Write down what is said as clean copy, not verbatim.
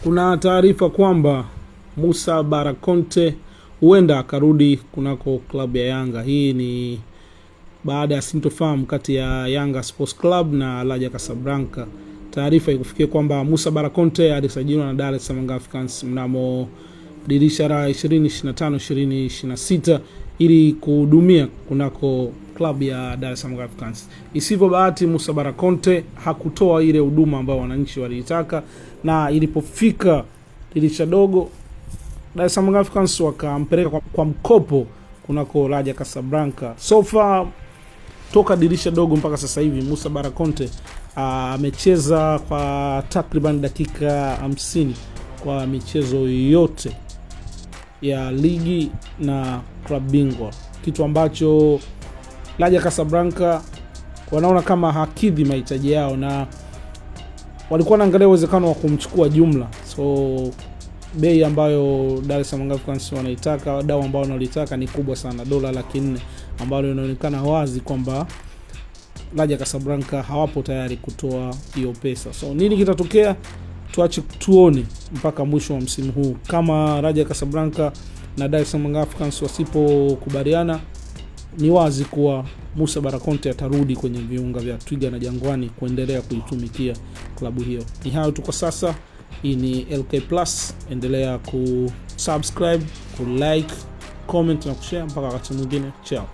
Kuna taarifa kwamba Musa Barakonte huenda akarudi kunako klabu ya Yanga. Hii ni baada ya sintofahamu kati ya Yanga Sports Club na Raja Casablanca. Taarifa ikufikia kwamba Musa Barakonte alisajiliwa na Dar es Salaam Africans mnamo dirisha la 2025-2026 ili kuhudumia kunako klabu ya Dar es Salaam Africans. Isivyo bahati, Musa Barakonte hakutoa ile huduma ambayo wananchi waliitaka, na ilipofika dirisha dogo Dar es Salaam Africans wakampeleka kwa mkopo kunako Raja Casablanca. So far toka dirisha dogo mpaka sasa hivi Musa Barakonte amecheza kwa takriban dakika 50 kwa michezo yote ya ligi na club bingwa, kitu ambacho Raja Casablanca wanaona kama hakidhi mahitaji yao, na walikuwa wanaangalia uwezekano wa kumchukua jumla. So bei ambayo Dar es Salaam Africans wanaitaka, dau ambao wanalitaka ni kubwa sana, dola 400,000, ambalo inaonekana wazi kwamba Raja Casablanca hawapo tayari kutoa hiyo pesa. So nini kitatokea? Tuache tuone mpaka mwisho wa msimu huu. Kama Raja Casablanca na Dar es Salaam Africans wasipokubaliana, ni wazi kuwa Musa Barakonte atarudi kwenye viunga vya Twiga na Jangwani kuendelea kuitumikia klabu hiyo. Ni hayo tu kwa sasa. Hii ni LK Plus. Endelea kusubscribe, kulike, comment na kushare. Mpaka wakati mwingine. Ciao.